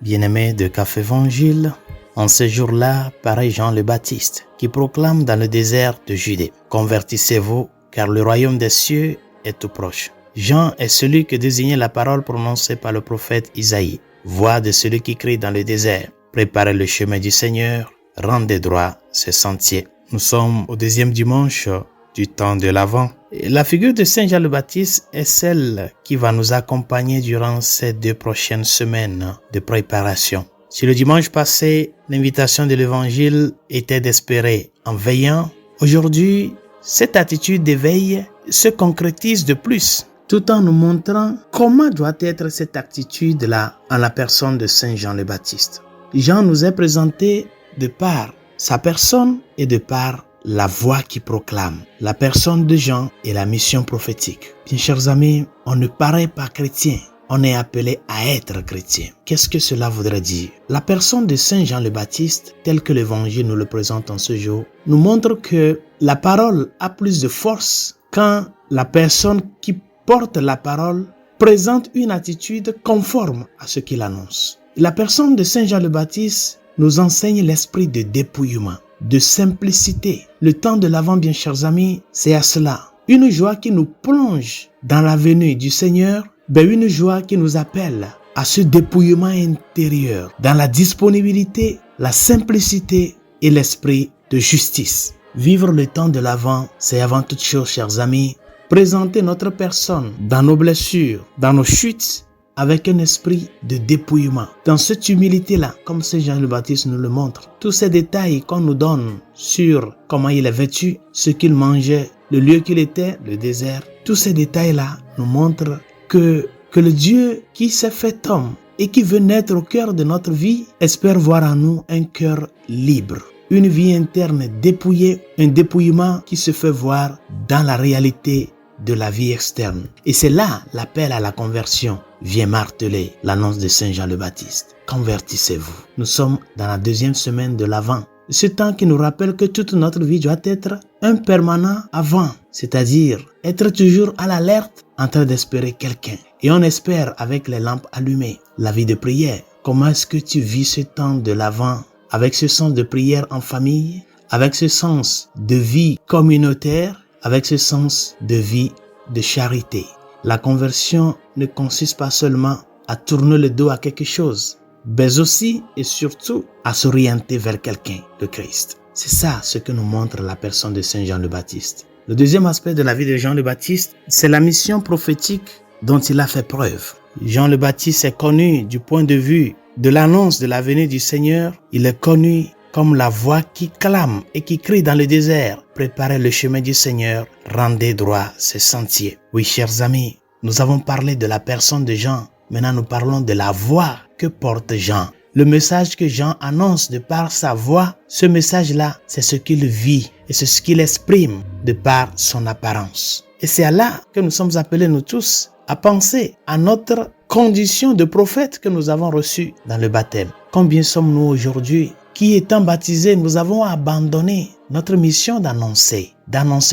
Bien-aimés de Café Évangile, en ce jour-là, paraît Jean le Baptiste, qui proclame dans le désert de Judée: « Convertissez-vous, car le royaume des cieux est tout proche. » Jean est celui que désignait la parole prononcée par le prophète Isaïe. Voix de celui qui crie dans le désert: « Préparez le chemin du Seigneur, rendez droit ses sentiers. » Nous sommes au 10e dimanche du temps de l'Avent. La figure de Saint Jean le Baptiste est celle qui va nous accompagner durant ces 2 prochaines semaines de préparation. Si le dimanche passé, l'invitation de l'Évangile était d'espérer en veillant, aujourd'hui, cette attitude d'éveil se concrétise de plus, tout en nous montrant comment doit être cette attitude-là en la personne de Saint Jean le Baptiste. Jean nous est présenté de par sa personne et de par la voix qui proclame. La personne de Jean et la mission prophétique. Bien chers amis, on ne paraît pas chrétien, on est appelé à être chrétien. Qu'est-ce que cela voudrait dire? La personne de Saint Jean le Baptiste, telle que l'Évangile nous le présente en ce jour, nous montre que la parole a plus de force quand la personne qui porte la parole présente une attitude conforme à ce qu'il annonce. La personne de Saint Jean le Baptiste nous enseigne l'esprit de dépouillement, de simplicité. Le temps de l'Avent, bien chers amis, c'est à cela. Une joie qui nous plonge dans la venue du Seigneur, une joie qui nous appelle à ce dépouillement intérieur, dans la disponibilité, la simplicité et l'esprit de justice. Vivre le temps de l'Avent, c'est avant toute chose, chers amis, présenter notre personne dans nos blessures, dans nos chutes, avec un esprit de dépouillement. Dans cette humilité-là, comme Saint Jean le Baptiste nous le montre, tous ces détails qu'on nous donne sur comment il est vêtu, ce qu'il mangeait, le lieu qu'il était, le désert, tous ces détails-là nous montrent que le Dieu qui s'est fait homme et qui veut naître au cœur de notre vie espère voir en nous un cœur libre. Une vie interne dépouillée, un dépouillement qui se fait voir dans la réalité de la vie externe. Et c'est là l'appel à la conversion vient marteler l'annonce de Saint Jean le Baptiste. Convertissez-vous. Nous sommes dans la 2e semaine de l'Avent. Ce temps qui nous rappelle que toute notre vie doit être un permanent avant, c'est-à-dire être toujours à l'alerte en train d'espérer quelqu'un. Et on espère avec les lampes allumées. La vie de prière. Comment est-ce que tu vis ce temps de l'Avent avec ce sens de prière en famille, avec ce sens de vie communautaire, avec ce sens de vie de charité? La conversion ne consiste pas seulement à tourner le dos à quelque chose, mais aussi et surtout à s'orienter vers quelqu'un, le Christ. C'est ça ce que nous montre la personne de Saint Jean le Baptiste. Le deuxième aspect de la vie de Jean le Baptiste, c'est la mission prophétique dont il a fait preuve. Jean le Baptiste est connu du point de vue de l'annonce de la venue du Seigneur. Il est connu comme la voix qui clame et qui crie dans le désert: « Préparez le chemin du Seigneur, rendez droit ses sentiers. » Oui, chers amis, nous avons parlé de la personne de Jean. Maintenant, nous parlons de la voix que porte Jean. Le message que Jean annonce de par sa voix, ce message-là, c'est ce qu'il vit et c'est ce qu'il exprime de par son apparence. Et c'est à là que nous sommes appelés, nous tous, à penser à notre condition de prophète que nous avons reçue dans le baptême. Combien sommes-nous aujourd'hui qui, étant baptisés, nous avons abandonné notre mission d'annoncer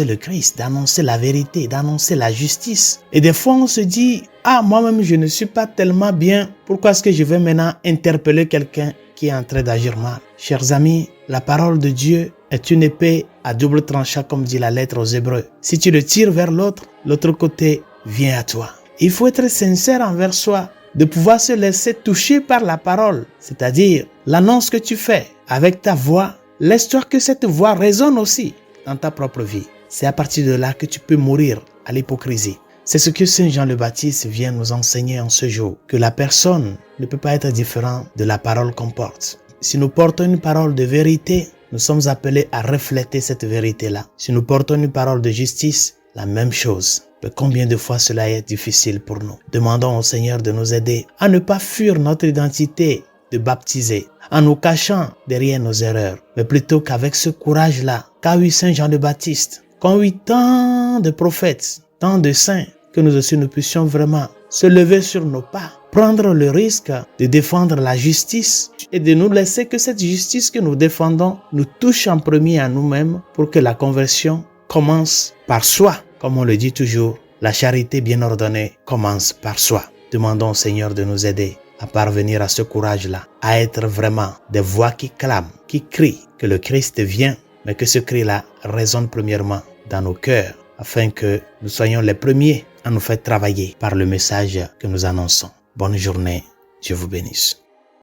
le Christ, d'annoncer la vérité, d'annoncer la justice. Et des fois, on se dit: « Ah, moi-même, je ne suis pas tellement bien. Pourquoi est-ce que je vais maintenant interpeller quelqu'un qui est en train d'agir mal ?» Chers amis, la parole de Dieu est une épée à double tranchant, comme dit la lettre aux Hébreux. Si tu le tires vers l'autre côté vient à toi. Il faut être sincère envers soi, de pouvoir se laisser toucher par la parole, c'est-à-dire l'annonce que tu fais avec ta voix. Laisse-toi que cette voix résonne aussi dans ta propre vie. C'est à partir de là que tu peux mourir à l'hypocrisie. C'est ce que Saint Jean le Baptiste vient nous enseigner en ce jour, que la personne ne peut pas être différente de la parole qu'on porte. Si nous portons une parole de vérité, nous sommes appelés à refléter cette vérité-là. Si nous portons une parole de justice, la même chose. Mais combien de fois cela est difficile pour nous. Demandons au Seigneur de nous aider à ne pas fuir notre identité de baptisé, en nous cachant derrière nos erreurs, mais plutôt qu'avec ce courage-là qu'a eu Saint Jean le Baptiste, qu'ont eu tant de prophètes, tant de saints, que nous aussi nous puissions vraiment se lever sur nos pas, prendre le risque de défendre la justice et de nous laisser que cette justice que nous défendons nous touche en premier à nous-mêmes pour que la conversion commence par soi. Comme on le dit toujours, la charité bien ordonnée commence par soi. Demandons au Seigneur de nous aider à parvenir à ce courage-là, à être vraiment des voix qui clament, qui crient que le Christ vient, mais que ce cri-là résonne premièrement dans nos cœurs, afin que nous soyons les premiers à nous faire travailler par le message que nous annonçons. Bonne journée, Dieu vous bénisse.